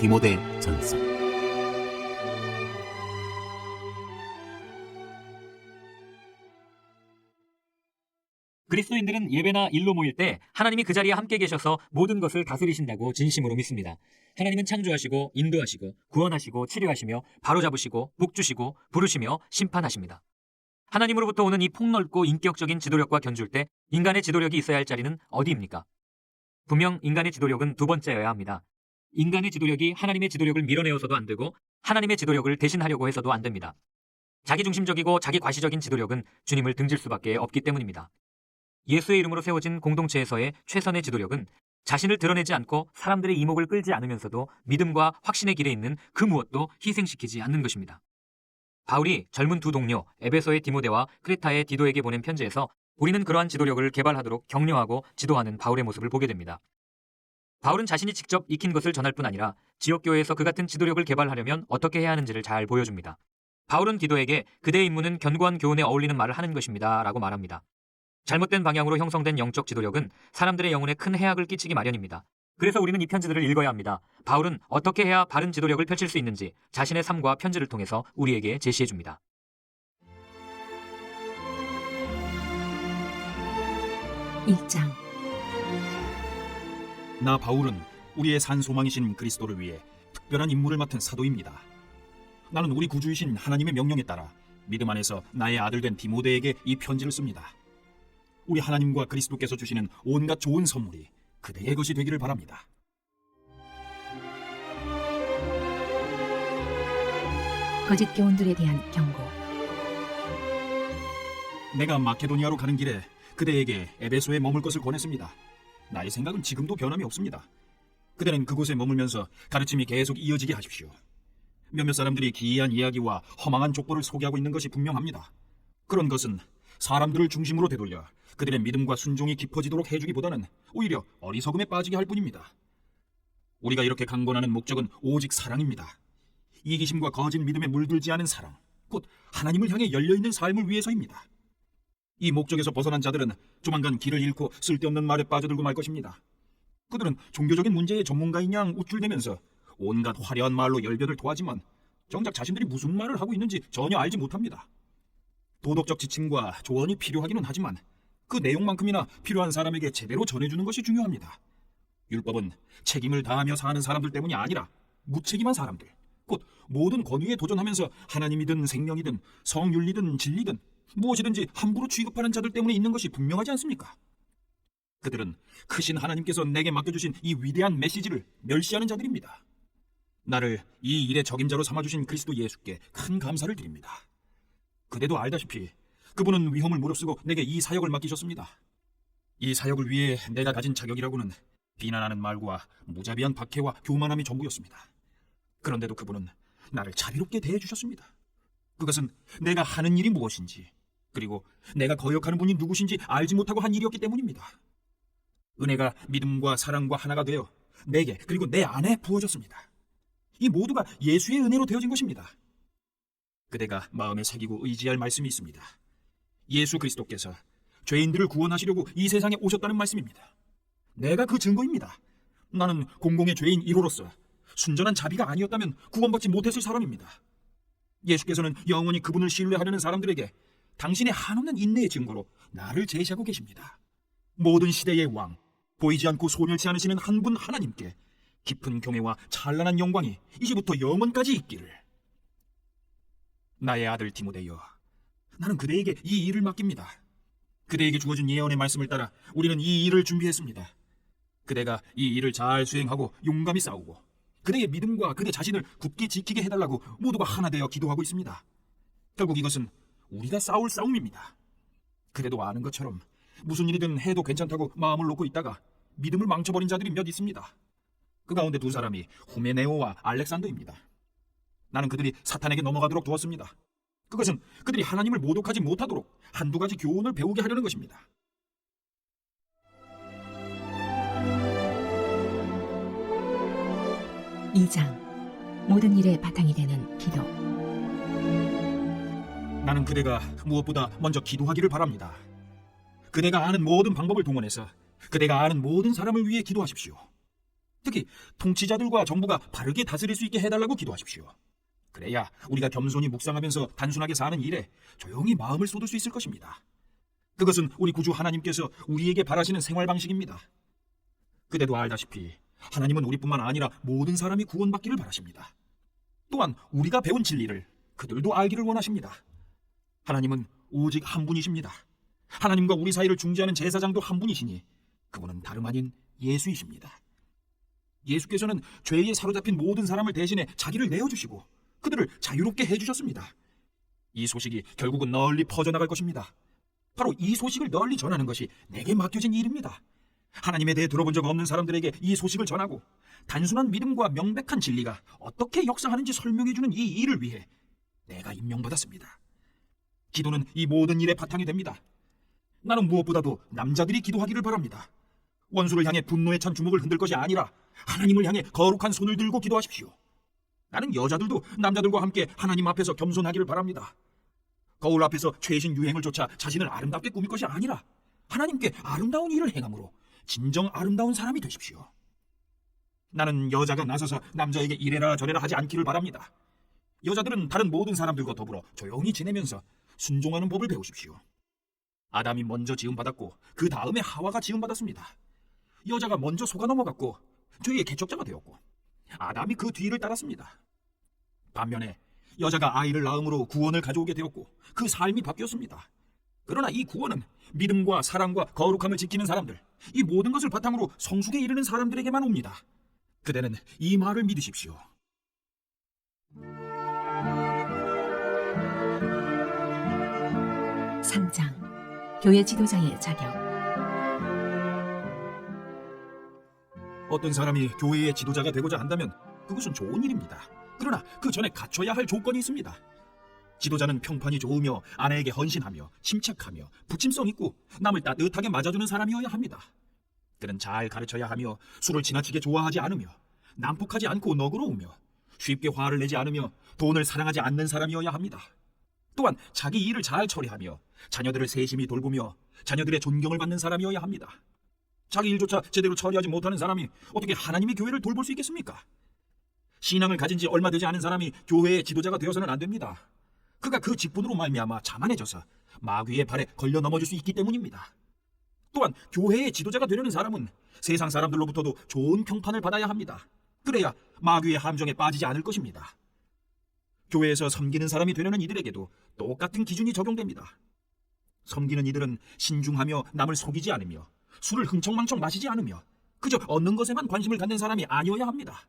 디모데 전서. 그리스도인들은 예배나 일로 모일 때 하나님이 그 자리에 함께 계셔서 모든 것을 다스리신다고 진심으로 믿습니다. 하나님은 창조하시고 인도하시고 구원하시고 치료하시며 바로잡으시고 복주시고 부르시며 심판하십니다. 하나님으로부터 오는 이 폭넓고 인격적인 지도력과 견줄 때 인간의 지도력이 있어야 할 자리는 어디입니까? 분명 인간의 지도력은 두 번째여야 합니다. 인간의 지도력이 하나님의 지도력을 밀어내어서도 안 되고 하나님의 지도력을 대신하려고 해서도 안 됩니다. 자기중심적이고 자기과시적인 지도력은 주님을 등질 수밖에 없기 때문입니다. 예수의 이름으로 세워진 공동체에서의 최선의 지도력은 자신을 드러내지 않고 사람들의 이목을 끌지 않으면서도 믿음과 확신의 길에 있는 그 무엇도 희생시키지 않는 것입니다. 바울이 젊은 두 동료 에베소의 디모데와 크레타의 디도에게 보낸 편지에서 우리는 그러한 지도력을 개발하도록 격려하고 지도하는 바울의 모습을 보게 됩니다. 바울은 자신이 직접 익힌 것을 전할 뿐 아니라 지역교회에서 그 같은 지도력을 개발하려면 어떻게 해야 하는지를 잘 보여줍니다. 바울은 디도에게 그대의 임무는 견고한 교훈에 어울리는 말을 하는 것입니다 라고 말합니다. 잘못된 방향으로 형성된 영적 지도력은 사람들의 영혼에 큰 해악을 끼치기 마련입니다. 그래서 우리는 이 편지들을 읽어야 합니다. 바울은 어떻게 해야 바른 지도력을 펼칠 수 있는지 자신의 삶과 편지를 통해서 우리에게 제시해줍니다. 일장. 나 바울은 우리의 산 소망이신 그리스도를 위해 특별한 임무를 맡은 사도입니다. 나는 우리 구주이신 하나님의 명령에 따라 믿음 안에서 나의 아들 된 디모데에게 이 편지를 씁니다. 우리 하나님과 그리스도께서 주시는 온갖 좋은 선물이 그대의 것이 되기를 바랍니다. 거짓 교훈들에 대한 경고. 내가 마케도니아로 가는 길에 그대에게 에베소에 머물 것을 권했습니다. 나의 생각은 지금도 변함이 없습니다. 그대는 그곳에 머물면서 가르침이 계속 이어지게 하십시오. 몇몇 사람들이 기이한 이야기와 허망한 족보를 소개하고 있는 것이 분명합니다. 그런 것은 사람들을 중심으로 되돌려 그들의 믿음과 순종이 깊어지도록 해주기보다는 오히려 어리석음에 빠지게 할 뿐입니다. 우리가 이렇게 강권하는 목적은 오직 사랑입니다. 이기심과 거짓 믿음에 물들지 않은 사랑, 곧 하나님을 향해 열려있는 삶을 위해서입니다. 이 목적에서 벗어난 자들은 조만간 길을 잃고 쓸데없는 말에 빠져들고 말 것입니다. 그들은 종교적인 문제의 전문가인 양 우쭐대면서 온갖 화려한 말로 열변을 토하지만 정작 자신들이 무슨 말을 하고 있는지 전혀 알지 못합니다. 도덕적 지침과 조언이 필요하기는 하지만 그 내용만큼이나 필요한 사람에게 제대로 전해주는 것이 중요합니다. 율법은 책임을 다하며 사는 사람들 때문이 아니라 무책임한 사람들, 곧 모든 권위에 도전하면서 하나님이든 생명이든 성윤리든 진리든 무엇이든지 함부로 취급하는 자들 때문에 있는 것이 분명하지 않습니까? 그들은 크신 하나님께서 내게 맡겨주신 이 위대한 메시지를 멸시하는 자들입니다. 나를 이 일의 적임자로 삼아주신 그리스도 예수께 큰 감사를 드립니다. 그대도 알다시피 그분은 위험을 무릅쓰고 내게 이 사역을 맡기셨습니다. 이 사역을 위해 내가 가진 자격이라고는 비난하는 말과 무자비한 박해와 교만함이 전부였습니다. 그런데도 그분은 나를 자비롭게 대해주셨습니다. 그것은 내가 하는 일이 무엇인지, 그리고 내가 거역하는 분이 누구신지 알지 못하고 한 일이었기 때문입니다. 은혜가 믿음과 사랑과 하나가 되어 내게 그리고 내 안에 부어졌습니다. 이 모두가 예수의 은혜로 되어진 것입니다. 그대가 마음에 새기고 의지할 말씀이 있습니다. 예수 그리스도께서 죄인들을 구원하시려고 이 세상에 오셨다는 말씀입니다. 내가 그 증거입니다. 나는 공공의 죄인 1호로서 순전한 자비가 아니었다면 구원받지 못했을 사람입니다. 예수께서는 영원히 그분을 신뢰하려는 사람들에게 당신의 한없는 인내의 증거로 나를 제시하고 계십니다. 모든 시대의 왕, 보이지 않고 소멸치 않으시는 한 분 하나님께 깊은 경외와 찬란한 영광이 이제부터 영원까지 있기를. 나의 아들 디모데여, 나는 그대에게 이 일을 맡깁니다. 그대에게 주어진 예언의 말씀을 따라 우리는 이 일을 준비했습니다. 그대가 이 일을 잘 수행하고 용감히 싸우고 그대의 믿음과 그대 자신을 굳게 지키게 해달라고 모두가 하나 되어 기도하고 있습니다. 결국 이것은 우리가 싸울 싸움입니다. 그대도 아는 것처럼 무슨 일이든 해도 괜찮다고 마음을 놓고 있다가 믿음을 망쳐버린 자들이 몇 있습니다. 그 가운데 두 사람이 후메네오와 알렉산더입니다. 나는 그들이 사탄에게 넘어가도록 두었습니다. 그것은 그들이 하나님을 모독하지 못하도록 한두 가지 교훈을 배우게 하려는 것입니다. 이장. 모든 일의 바탕이 되는 기도. 나는 그대가 무엇보다 먼저 기도하기를 바랍니다. 그대가 아는 모든 방법을 동원해서 그대가 아는 모든 사람을 위해 기도하십시오. 특히 통치자들과 정부가 바르게 다스릴 수 있게 해달라고 기도하십시오. 그래야 우리가 겸손히 묵상하면서 단순하게 사는 일에 조용히 마음을 쏟을 수 있을 것입니다. 그것은 우리 구주 하나님께서 우리에게 바라시는 생활 방식입니다. 그대도 알다시피 하나님은 우리뿐만 아니라 모든 사람이 구원받기를 바라십니다. 또한 우리가 배운 진리를 그들도 알기를 원하십니다. 하나님은 오직 한 분이십니다. 하나님과 우리 사이를 중재하는 제사장도 한 분이시니 그분은 다름 아닌 예수이십니다. 예수께서는 죄에 사로잡힌 모든 사람을 대신해 자기를 내어주시고 그들을 자유롭게 해주셨습니다. 이 소식이 결국은 널리 퍼져나갈 것입니다. 바로 이 소식을 널리 전하는 것이 내게 맡겨진 일입니다. 하나님에 대해 들어본 적 없는 사람들에게 이 소식을 전하고 단순한 믿음과 명백한 진리가 어떻게 역사하는지 설명해주는 이 일을 위해 내가 임명받았습니다. 기도는 이 모든 일의 바탕이 됩니다. 나는 무엇보다도 남자들이 기도하기를 바랍니다. 원수를 향해 분노에 찬 주먹을 흔들 것이 아니라 하나님을 향해 거룩한 손을 들고 기도하십시오. 나는 여자들도 남자들과 함께 하나님 앞에서 겸손하기를 바랍니다. 거울 앞에서 최신 유행을 쫓아 자신을 아름답게 꾸밀 것이 아니라 하나님께 아름다운 일을 행함으로 진정 아름다운 사람이 되십시오. 나는 여자가 나서서 남자에게 이래라 저래라 하지 않기를 바랍니다. 여자들은 다른 모든 사람들과 더불어 조용히 지내면서 순종하는 법을 배우십시오. 아담이 먼저 지음받았고 그 다음에 하와가 지음받았습니다. 여자가 먼저 속아 넘어갔고 죄의 개척자가 되었고 아담이 그 뒤를 따랐습니다. 반면에 여자가 아이를 낳음으로 구원을 가져오게 되었고 그 삶이 바뀌었습니다. 그러나 이 구원은 믿음과 사랑과 거룩함을 지키는 사람들, 이 모든 것을 바탕으로 성숙에 이르는 사람들에게만 옵니다. 그대는 이 말을 믿으십시오. 삼장 교회 지도자의 자격. 어떤 사람이 교회의 지도자가 되고자 한다면 그것은 좋은 일입니다. 그러나 그 전에 갖춰야 할 조건이 있습니다. 지도자는 평판이 좋으며 아내에게 헌신하며 침착하며 부침성 있고 남을 따뜻하게 맞아주는 사람이어야 합니다. 그는 잘 가르쳐야 하며 술을 지나치게 좋아하지 않으며 난폭하지 않고 너그러우며 쉽게 화를 내지 않으며 돈을 사랑하지 않는 사람이어야 합니다. 또한 자기 일을 잘 처리하며 자녀들을 세심히 돌보며 자녀들의 존경을 받는 사람이어야 합니다. 자기 일조차 제대로 처리하지 못하는 사람이 어떻게 하나님의 교회를 돌볼 수 있겠습니까? 신앙을 가진 지 얼마 되지 않은 사람이 교회의 지도자가 되어서는 안 됩니다. 그가 그 직분으로 말미암아 자만해져서 마귀의 발에 걸려 넘어질 수 있기 때문입니다. 또한 교회의 지도자가 되려는 사람은 세상 사람들로부터도 좋은 평판을 받아야 합니다. 그래야 마귀의 함정에 빠지지 않을 것입니다. 교회에서 섬기는 사람이 되려는 이들에게도 똑같은 기준이 적용됩니다. 섬기는 이들은 신중하며 남을 속이지 않으며 술을 흥청망청 마시지 않으며 그저 얻는 것에만 관심을 갖는 사람이 아니어야 합니다.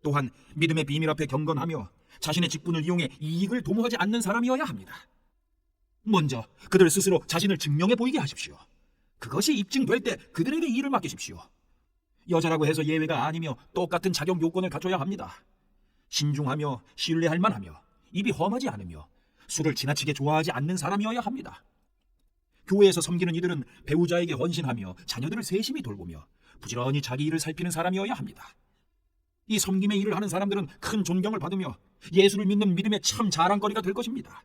또한 믿음의 비밀 앞에 경건하며 자신의 직분을 이용해 이익을 도모하지 않는 사람이어야 합니다. 먼저 그들 스스로 자신을 증명해 보이게 하십시오. 그것이 입증될 때 그들에게 일을 맡기십시오. 여자라고 해서 예외가 아니며 똑같은 자격 요건을 갖춰야 합니다. 신중하며 신뢰할 만하며 입이 험하지 않으며 술을 지나치게 좋아하지 않는 사람이어야 합니다. 교회에서 섬기는 이들은 배우자에게 헌신하며 자녀들을 세심히 돌보며 부지런히 자기 일을 살피는 사람이어야 합니다. 이 섬김의 일을 하는 사람들은 큰 존경을 받으며 예수를 믿는 믿음의 참 자랑거리가 될 것입니다.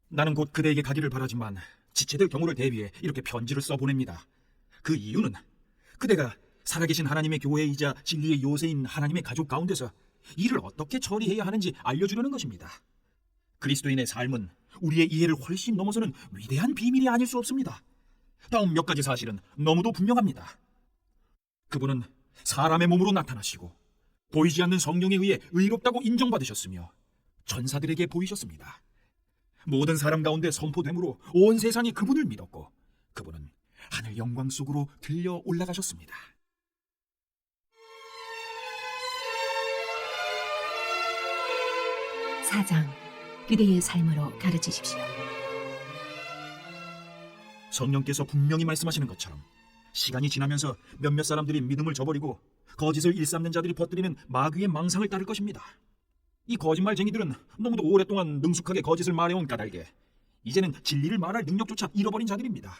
나는 곧 그대에게 가기를 바라지만 지체될 경우를 대비해 이렇게 편지를 써보냅니다. 그 이유는 그대가 살아계신 하나님의 교회이자 진리의 요새인 하나님의 가족 가운데서 일을 어떻게 처리해야 하는지 알려주려는 것입니다. 그리스도인의 삶은 우리의 이해를 훨씬 넘어서는 위대한 비밀이 아닐 수 없습니다. 다음 몇 가지 사실은 너무도 분명합니다. 그분은 사람의 몸으로 나타나시고 보이지 않는 성령에 의해 의롭다고 인정받으셨으며 천사들에게 보이셨습니다. 모든 사람 가운데 선포됨으로 온 세상이 그분을 믿었고 그분은 하늘 영광 속으로 들려 올라가셨습니다. 사장 그대의 삶으로 가르치십시오. 성령께서 분명히 말씀하시는 것처럼 시간이 지나면서 몇몇 사람들이 믿음을 저버리고 거짓을 일삼는 자들이 퍼뜨리는 마귀의 망상을 따를 것입니다. 이 거짓말쟁이들은 너무도 오랫동안 능숙하게 거짓을 말해온 까닭에 이제는 진리를 말할 능력조차 잃어버린 자들입니다.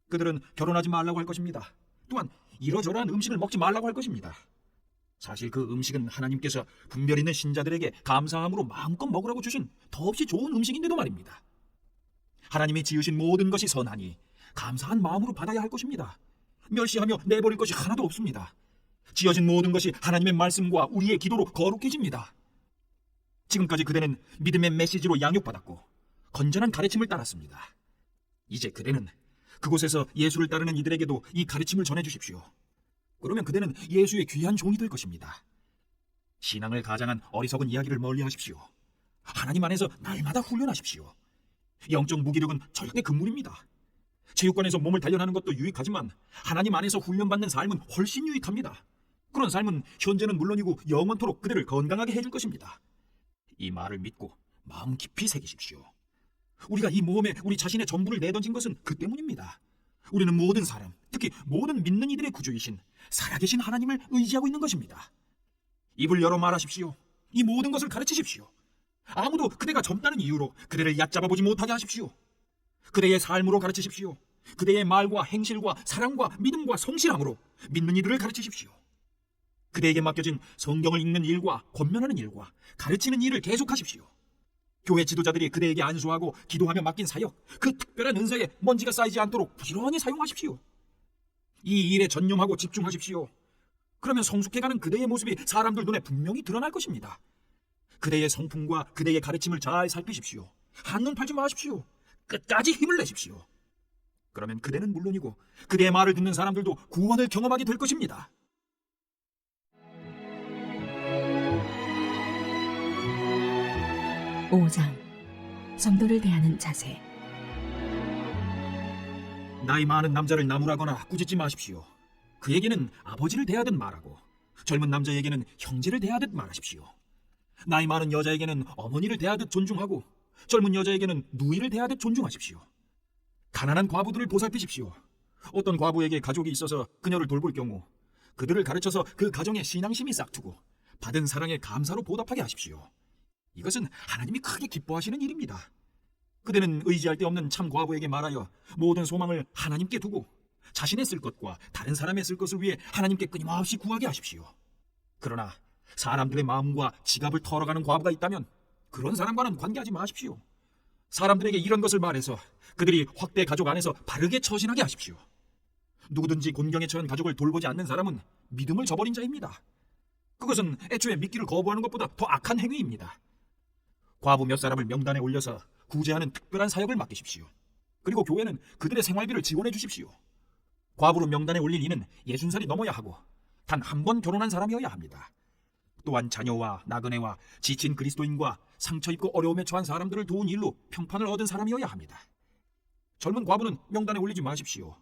그들은 결혼하지 말라고 할 것입니다. 또한 이러저러한 음식을 먹지 말라고 할 것입니다. 사실 그 음식은 하나님께서 분별 있는 신자들에게 감사함으로 마음껏 먹으라고 주신 더없이 좋은 음식인데도 말입니다. 하나님이 지으신 모든 것이 선하니 감사한 마음으로 받아야 할 것입니다. 멸시하며 내버릴 것이 하나도 없습니다. 지어진 모든 것이 하나님의 말씀과 우리의 기도로 거룩해집니다. 지금까지 그대는 믿음의 메시지로 양육받았고 건전한 가르침을 따랐습니다. 이제 그대는 그곳에서 예수를 따르는 이들에게도 이 가르침을 전해주십시오. 그러면 그대는 예수의 귀한 종이 될 것입니다. 신앙을 가장한 어리석은 이야기를 멀리하십시오. 하나님 안에서 날마다 훈련하십시오. 영적 무기력은 절대 금물입니다. 체육관에서 몸을 단련하는 것도 유익하지만 하나님 안에서 훈련받는 삶은 훨씬 유익합니다. 그런 삶은 현재는 물론이고 영원토록 그대를 건강하게 해줄 것입니다. 이 말을 믿고 마음 깊이 새기십시오. 우리가 이 모험에 우리 자신의 전부를 내던진 것은 그 때문입니다. 우리는 모든 사람, 특히 모든 믿는 이들의 구주이신 살아계신 하나님을 의지하고 있는 것입니다. 입을 열어 말하십시오. 이 모든 것을 가르치십시오. 아무도 그대가 젊다는 이유로 그대를 얕잡아보지 못하게 하십시오. 그대의 삶으로 가르치십시오. 그대의 말과 행실과 사랑과 믿음과 성실함으로 믿는 이들을 가르치십시오. 그대에게 맡겨진 성경을 읽는 일과 권면하는 일과 가르치는 일을 계속하십시오. 교회 지도자들이 그대에게 안수하고 기도하며 맡긴 사역, 그 특별한 은사에 먼지가 쌓이지 않도록 부지런히 사용하십시오. 이 일에 전념하고 집중하십시오. 그러면 성숙해가는 그대의 모습이 사람들 눈에 분명히 드러날 것입니다. 그대의 성품과 그대의 가르침을 잘 살피십시오. 한눈 팔지 마십시오. 끝까지 힘을 내십시오. 그러면 그대는 물론이고 그대의 말을 듣는 사람들도 구원을 경험하게 될 것입니다. 오장 성도를 대하는 자세. 나이 많은 남자를 나무라거나 꾸짖지 마십시오. 그에게는 아버지를 대하듯 말하고 젊은 남자에게는 형제를 대하듯 말하십시오. 나이 많은 여자에게는 어머니를 대하듯 존중하고 젊은 여자에게는 누이를 대하듯 존중하십시오. 가난한 과부들을 보살피십시오. 어떤 과부에게 가족이 있어서 그녀를 돌볼 경우 그들을 가르쳐서 그 가정에 신앙심이 싹트고 받은 사랑에 감사로 보답하게 하십시오. 이것은 하나님이 크게 기뻐하시는 일입니다. 그대는 의지할 데 없는 참 과부에게 말하여 모든 소망을 하나님께 두고 자신의 쓸 것과 다른 사람의 쓸 것을 위해 하나님께 끊임없이 구하게 하십시오. 그러나 사람들의 마음과 지갑을 털어가는 과부가 있다면 그런 사람과는 관계하지 마십시오. 사람들에게 이런 것을 말해서 그들이 확대 가족 안에서 바르게 처신하게 하십시오. 누구든지 곤경에 처한 가족을 돌보지 않는 사람은 믿음을 저버린 자입니다. 그것은 애초에 믿기를 거부하는 것보다 더 악한 행위입니다. 과부 몇 사람을 명단에 올려서 구제하는 특별한 사역을 맡기십시오. 그리고 교회는 그들의 생활비를 지원해 주십시오. 과부로 명단에 올린 이는 60살이 넘어야 하고 단 한 번 결혼한 사람이어야 합니다. 또한 자녀와 나그네와 지친 그리스도인과 상처 입고 어려움에 처한 사람들을 도운 일로 평판을 얻은 사람이어야 합니다. 젊은 과부는 명단에 올리지 마십시오.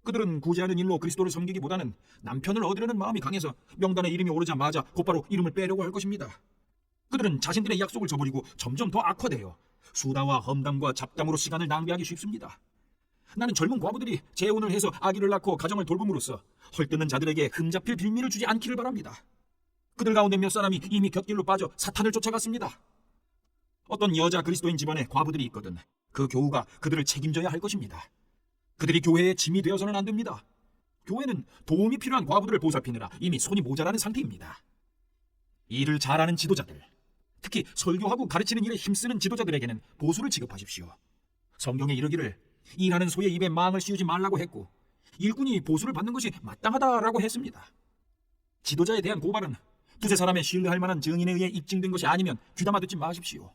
그들은 구제하는 일로 그리스도를 섬기기보다는 남편을 얻으려는 마음이 강해서 명단에 이름이 오르자마자 곧바로 이름을 빼려고 할 것입니다. 그들은 자신들의 약속을 저버리고 점점 더 악화되어 수다와 험담과 잡담으로 시간을 낭비하기 쉽습니다. 나는 젊은 과부들이 재혼을 해서 아기를 낳고 가정을 돌봄으로써 헐뜯는 자들에게 흠잡힐 빌미를 주지 않기를 바랍니다. 그들 가운데 몇 사람이 이미 곁길로 빠져 사탄을 쫓아갔습니다. 어떤 여자 그리스도인 집안에 과부들이 있거든 그 교우가 그들을 책임져야 할 것입니다. 그들이 교회의 짐이 되어서는 안 됩니다. 교회는 도움이 필요한 과부들을 보살피느라 이미 손이 모자라는 상태입니다. 일을 잘하는 지도자들, 특히 설교하고 가르치는 일에 힘쓰는 지도자들에게는 보수를 지급하십시오. 성경에 이르기를 일하는 소의 입에 망을 씌우지 말라고 했고 일꾼이 보수를 받는 것이 마땅하다라고 했습니다. 지도자에 대한 고발은 두세 사람의 신뢰할 만한 증인에 의해 입증된 것이 아니면 귀담아 듣지 마십시오.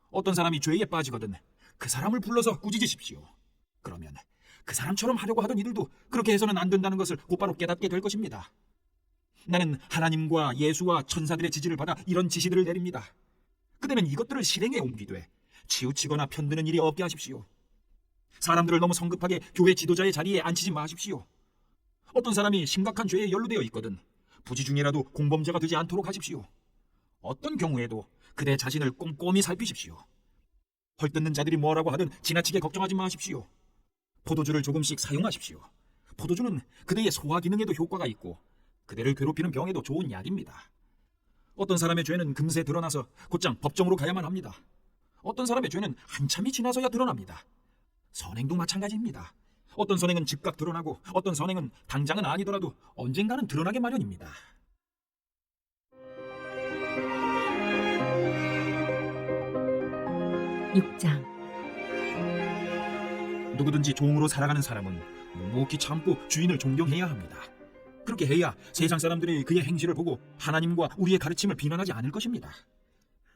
어떤 사람이 죄에 빠지거든 그 사람을 불러서 꾸짖으십시오. 그러면 그 사람처럼 하려고 하던 이들도 그렇게 해서는 안 된다는 것을 곧바로 깨닫게 될 것입니다. 나는 하나님과 예수와 천사들의 지지를 받아 이런 지시들을 내립니다. 그대는 이것들을 실행에 옮기되 치우치거나 편드는 일이 없게 하십시오. 사람들을 너무 성급하게 교회 지도자의 자리에 앉히지 마십시오. 어떤 사람이 심각한 죄에 연루되어 있거든 부지 중이라도 공범자가 되지 않도록 하십시오. 어떤 경우에도 그대 자신을 꼼꼼히 살피십시오. 헐뜯는 자들이 뭐라고 하든 지나치게 걱정하지 마십시오. 포도주를 조금씩 사용하십시오. 포도주는 그대의 소화 기능에도 효과가 있고 그대를 괴롭히는 병에도 좋은 약입니다. 어떤 사람의 죄는 금세 드러나서 곧장 법정으로 가야만 합니다. 어떤 사람의 죄는 한참이 지나서야 드러납니다. 선행도 마찬가지입니다. 어떤 선행은 즉각 드러나고 어떤 선행은 당장은 아니더라도 언젠가는 드러나게 마련입니다. 육장 누구든지 종으로 살아가는 사람은 묵묵히 참고 주인을 존경해야 합니다. 그렇게 해야 세상 사람들이 그의 행실을 보고 하나님과 우리의 가르침을 비난하지 않을 것입니다.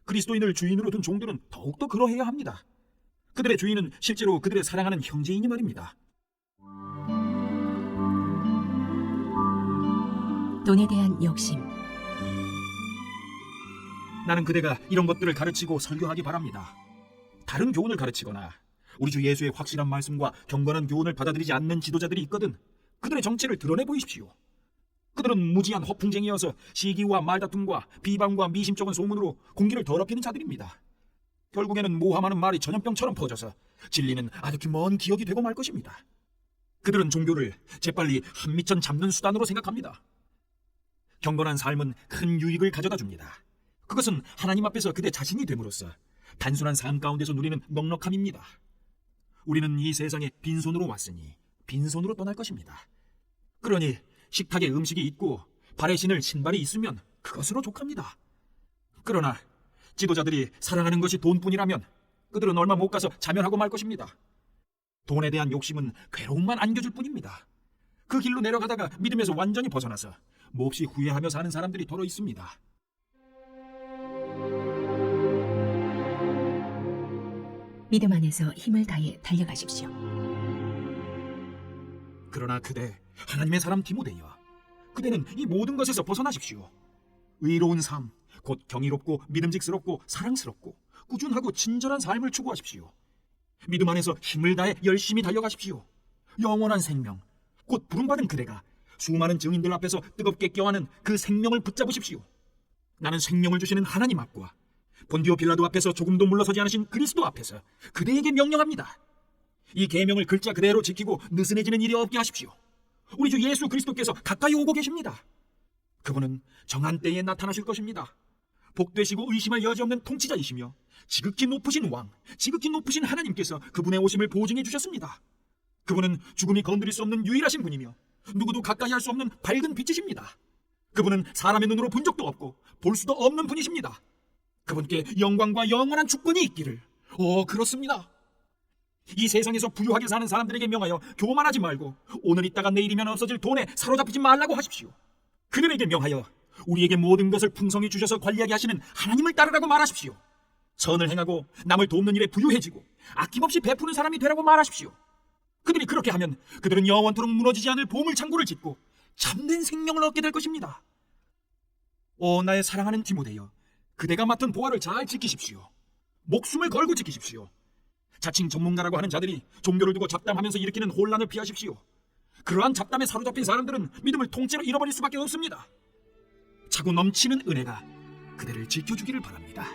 그리스도인을 주인으로 둔 종들은 더욱더 그러해야 합니다. 그들의 주인은 실제로 그들의 사랑하는 형제이니 말입니다. 돈에 대한 욕심. 나는 그대가 이런 것들을 가르치고 설교하기 바랍니다. 다른 교훈을 가르치거나 우리 주 예수의 확실한 말씀과 경건한 교훈을 받아들이지 않는 지도자들이 있거든 그들의 정체를 드러내 보이십시오. 그들은 무지한 허풍쟁이여서 시기와 말다툼과 비방과 미심쩍은 소문으로 공기를 더럽히는 자들입니다. 결국에는 모함하는 말이 전염병처럼 퍼져서 진리는 아득히 먼 기억이 되고 말 것입니다. 그들은 종교를 재빨리 한미천 잡는 수단으로 생각합니다. 경건한 삶은 큰 유익을 가져다 줍니다. 그것은 하나님 앞에서 그대 자신이 됨으로써 단순한 삶 가운데서 누리는 넉넉함입니다. 우리는 이 세상에 빈손으로 왔으니 빈손으로 떠날 것입니다. 그러니 식탁에 음식이 있고 발에 신을 신발이 있으면 그것으로 족합니다. 그러나 지도자들이 사랑하는 것이 돈뿐이라면 그들은 얼마 못 가서 자멸하고 말 것입니다. 돈에 대한 욕심은 괴로움만 안겨줄 뿐입니다. 그 길로 내려가다가 믿음에서 완전히 벗어나서 몹시 후회하며 사는 사람들이 더러 있습니다. 믿음 안에서 힘을 다해 달려가십시오. 그러나 그대 하나님의 사람 디모데여, 그대는 이 모든 것에서 벗어나십시오. 의로운 삶, 곧 경이롭고 믿음직스럽고 사랑스럽고 꾸준하고 친절한 삶을 추구하십시오. 믿음 안에서 힘을 다해 열심히 달려가십시오. 영원한 생명, 곧 부름받은 그대가 수많은 증인들 앞에서 뜨겁게 껴안은 그 생명을 붙잡으십시오. 나는 생명을 주시는 하나님 앞과 본디오 빌라도 앞에서 조금도 물러서지 않으신 그리스도 앞에서 그대에게 명령합니다. 이 계명을 글자 그대로 지키고 느슨해지는 일이 없게 하십시오. 우리 주 예수 그리스도께서 가까이 오고 계십니다. 그분은 정한 때에 나타나실 것입니다. 복되시고 의심할 여지 없는 통치자이시며 지극히 높으신 왕, 지극히 높으신 하나님께서 그분의 오심을 보증해 주셨습니다. 그분은 죽음이 건드릴 수 없는 유일하신 분이며 누구도 가까이 할 수 없는 밝은 빛이십니다. 그분은 사람의 눈으로 본 적도 없고 볼 수도 없는 분이십니다. 그분께 영광과 영원한 주권이 있기를. 그렇습니다. 이 세상에서 부유하게 사는 사람들에게 명하여 교만하지 말고 오늘 있다가 내일이면 없어질 돈에 사로잡히지 말라고 하십시오. 그들에게 명하여 우리에게 모든 것을 풍성히 주셔서 관리하게 하시는 하나님을 따르라고 말하십시오. 선을 행하고 남을 돕는 일에 부유해지고 아낌없이 베푸는 사람이 되라고 말하십시오. 그들이 그렇게 하면 그들은 영원토록 무너지지 않을 보물창고를 짓고 참된 생명을 얻게 될 것입니다. 나의 사랑하는 디모데여, 그대가 맡은 보화를 잘 지키십시오. 목숨을 걸고 지키십시오. 자칭 전문가라고 하는 자들이 종교를 두고 잡담하면서 일으키는 혼란을 피하십시오. 그러한 잡담에 사로잡힌 사람들은 믿음을 통째로 잃어버릴 수밖에 없습니다. 차고 넘치는 은혜가 그대를 지켜주기를 바랍니다.